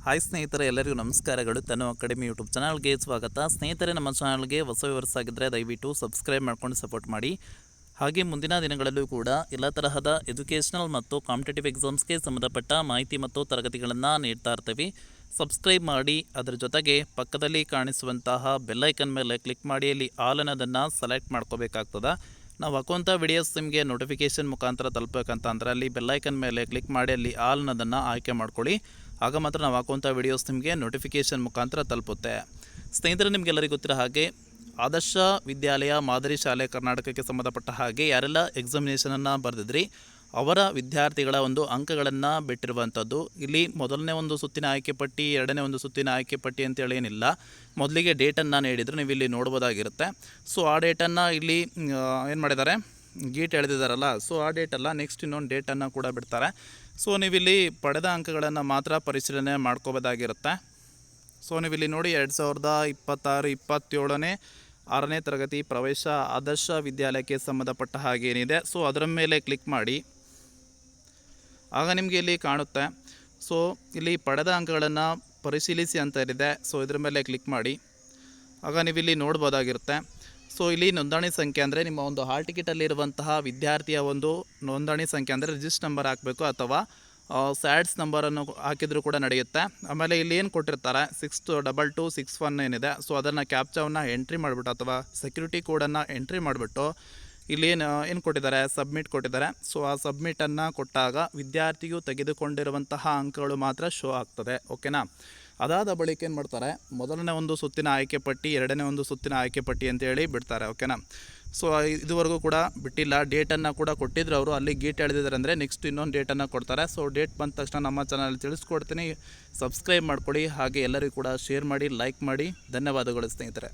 Hi ಸ್ನೇಹಿತರೆ, ಎಲ್ಲರಿಗೂ ನಮಸ್ಕಾರಗಳು. ತನು ಅಕಾಡೆಮಿ ಯೂಟ್ಯೂಬ್ ಚಾನಲ್ಗೆ ಸ್ವಾಗತ. ಸ್ನೇಹಿತರೆ, ನಮ್ಮ ಚಾನಲ್ಗೆ ಹೊಸ ವ್ಯೂವರ್ಸ್ ಆಗಿದ್ದರೆ ದಯವಿಟ್ಟು ಸಬ್ಸ್ಕ್ರೈಬ್ ಮಾಡ್ಕೊಂಡು ಸಪೋರ್ಟ್ ಮಾಡಿ. ಹಾಗೆ ಮುಂದಿನ ದಿನಗಳಲ್ಲೂ ಕೂಡ ಎಲ್ಲ ತರಹದ ಎಜುಕೇಷನಲ್ ಮತ್ತು ಕಾಂಪಿಟೇಟಿವ್ ಎಕ್ಸಾಮ್ಸ್ಗೆ ಸಂಬಂಧಪಟ್ಟ ಮಾಹಿತಿ ಮತ್ತು ತರಗತಿಗಳನ್ನು ನೀಡ್ತಾ ಇರ್ತೀವಿ. ಸಬ್ಸ್ಕ್ರೈಬ್ ಮಾಡಿ, ಅದರ ಜೊತೆಗೆ ಪಕ್ಕದಲ್ಲಿ ಕಾಣಿಸುವಂತಹ ಬೆಲ್ಲೈಕನ್ ಮೇಲೆ ಕ್ಲಿಕ್ ಮಾಡಿ ಅಲ್ಲಿ ಆಲ್ ಅನ್ನೋದನ್ನು ಸೆಲೆಕ್ಟ್ ಮಾಡ್ಕೋಬೇಕಾಗ್ತದೆ. ನಾವು ಹಾಕುವಂಥ ವಿಡಿಯೋಸ್ ನಿಮಗೆ ನೋಟಿಫಿಕೇಷನ್ ಮುಖಾಂತರ ತಲುಪಬೇಕಂತ ಅಂದರೆ ಅಲ್ಲಿ ಬೆಲ್ಲೈಕನ್ ಮೇಲೆ ಕ್ಲಿಕ್ ಮಾಡಿ ಅಲ್ಲಿ ಆಲ್ ಅನ್ನೋದನ್ನು ಆಯ್ಕೆ ಮಾಡ್ಕೊಳ್ಳಿ. ಆಗ ಮಾತ್ರ ನಾವು ಹಾಕುವಂಥ ವಿಡಿಯೋಸ್ ನಿಮಗೆ ನೋಟಿಫಿಕೇಷನ್ ಮುಖಾಂತರ ತಲುಪುತ್ತೆ. ಸ್ನೇಹಿತರೆ, ನಿಮಗೆಲ್ಲರಿಗೂ ಗೊತ್ತಿರೋ ಹಾಗೆ ಆದರ್ಶ ವಿದ್ಯಾಲಯ ಮಾದರಿ ಶಾಲೆ ಕರ್ನಾಟಕಕ್ಕೆ ಸಂಬಂಧಪಟ್ಟ ಹಾಗೆ ಯಾರೆಲ್ಲ ಎಕ್ಸಾಮಿನೇಷನನ್ನು ಬರೆದಿದ್ರಿ ಅವರ ವಿದ್ಯಾರ್ಥಿಗಳ ಒಂದು ಅಂಕಗಳನ್ನು ಬಿಟ್ಟಿರುವಂಥದ್ದು. ಇಲ್ಲಿ ಮೊದಲನೇ ಒಂದು ಸುತ್ತಿನ ಆಯ್ಕೆ ಪಟ್ಟಿ, ಎರಡನೇ ಒಂದು ಸುತ್ತಿನ ಆಯ್ಕೆ ಪಟ್ಟಿ ಅಂತೇಳಿ ಏನಿಲ್ಲ. ಮೊದಲಿಗೆ ಡೇಟನ್ನು ನೀಡಿದ್ರು, ನೀವು ಇಲ್ಲಿ ನೋಡ್ಬೋದಾಗಿರುತ್ತೆ. ಸೊ ಆ ಡೇಟನ್ನು ಇಲ್ಲಿ ಏನು ಮಾಡಿದ್ದಾರೆ, ಗೀಟ್ ಎಳೆದಿದ್ದಾರಲ್ಲ, ಸೊ ಆ ಡೇಟಲ್ಲ, ನೆಕ್ಸ್ಟ್ ಇನ್ನೊಂದು ಡೇಟನ್ನು ಕೂಡ ಬಿಡ್ತಾರೆ. ಸೊ ನೀವಿಲ್ಲಿ ಪಡೆದ ಅಂಕಗಳನ್ನು ಮಾತ್ರ ಪರಿಶೀಲನೆ ಮಾಡ್ಕೋಬೋದಾಗಿರುತ್ತೆ. ಸೊ ನೀವಿಲ್ಲಿ ನೋಡಿ 2026-27ನೇ 6ನೇ ತರಗತಿ ಪ್ರವೇಶ ಆದರ್ಶ ವಿದ್ಯಾಲಯಕ್ಕೆ ಸಂಬಂಧಪಟ್ಟ ಹಾಗೆ ಏನಿದೆ, ಸೊ ಅದರ ಮೇಲೆ ಕ್ಲಿಕ್ ಮಾಡಿ. ಆಗ ನಿಮಗೆ ಇಲ್ಲಿ ಕಾಣುತ್ತೆ. ಸೊ ಇಲ್ಲಿ ಪಡೆದ ಅಂಕಗಳನ್ನು ಪರಿಶೀಲಿಸಿ ಅಂತ ಇದೆ. ಸೊ ಇದರ ಮೇಲೆ ಕ್ಲಿಕ್ ಮಾಡಿ. ಆಗ ನೀವಿಲ್ಲಿ ನೋಡ್ಬೋದಾಗಿರುತ್ತೆ. ಸೊ ಇಲ್ಲಿ ನೋಂದಣಿ ಸಂಖ್ಯೆ ಅಂದರೆ ನಿಮ್ಮ ಒಂದು ಹಾಲ್ ಟಿಕೆಟಲ್ಲಿರುವಂತಹ ವಿದ್ಯಾರ್ಥಿಯ ಒಂದು ನೋಂದಣಿ ಸಂಖ್ಯೆ ಅಂದರೆ ರಿಜಿಸ್ಟರ್ ನಂಬರ್ ಹಾಕಬೇಕು, ಅಥವಾ ಸ್ಯಾಡ್ಸ್ ನಂಬರನ್ನು ಹಾಕಿದರೂ ಕೂಡ ನಡೆಯುತ್ತೆ. ಆಮೇಲೆ ಇಲ್ಲಿ ಏನು ಕೊಟ್ಟಿರ್ತಾರೆ 622261 ಏನಿದೆ, ಸೊ ಅದನ್ನು ಕ್ಯಾಪ್ಚಾವನ್ನು ಎಂಟ್ರಿ ಮಾಡಿಬಿಟ್ಟು ಅಥವಾ ಸೆಕ್ಯೂರಿಟಿ ಕೋಡನ್ನು ಎಂಟ್ರಿ ಮಾಡಿಬಿಟ್ಟು ಇಲ್ಲಿ ಏನು ಕೊಟ್ಟಿದ್ದಾರೆ, ಸಬ್ಮಿಟ್ ಕೊಟ್ಟಿದ್ದಾರೆ. ಸೊ ಆ ಸಬ್ಮಿಟನ್ನು ಕೊಟ್ಟಾಗ ವಿದ್ಯಾರ್ಥಿಯು ತೆಗೆದುಕೊಂಡಿರುವಂತಹ ಅಂಕಗಳು ಮಾತ್ರ ಶೋ ಆಗ್ತದೆ. ಓಕೆನಾ? ಅದಾದ ಬಳಿಕ ಏನು ಮಾಡ್ತಾರೆ, ಮೊದಲನೇ ಒಂದು ಸುತ್ತಿನ ಆಯ್ಕೆ ಪಟ್ಟಿ, ಎರಡನೇ ಒಂದು ಸುತ್ತಿನ ಆಯ್ಕೆ ಪಟ್ಟಿ ಅಂತೇಳಿ ಬಿಡ್ತಾರೆ. ಓಕೆನಾ? ಸೊ ಇದುವರೆಗೂ ಕೂಡ ಬಿಟ್ಟಿಲ್ಲ. ಡೇಟನ್ನು ಕೂಡ ಕೊಟ್ಟಿದ್ರು ಅವರು, ಅಲ್ಲಿ ಗೀಟ್ ಎಳೆದಿದ್ದಾರೆ ಅಂದರೆ ನೆಕ್ಸ್ಟ್ ಇನ್ನೊಂದು ಡೇಟನ್ನು ಕೊಡ್ತಾರೆ. ಸೊ ಡೇಟ್ ಬಂದ ತಕ್ಷಣ ನಮ್ಮ ಚಾನಲ್ ತಿಳಿಸ್ಕೊಡ್ತೀನಿ. ಸಬ್ಸ್ಕ್ರೈಬ್ ಮಾಡ್ಕೊಳ್ಳಿ, ಹಾಗೆ ಎಲ್ಲರಿಗೂ ಕೂಡ ಶೇರ್ ಮಾಡಿ, ಲೈಕ್ ಮಾಡಿ. ಧನ್ಯವಾದಗಳು ಸ್ನೇಹಿತರೆ.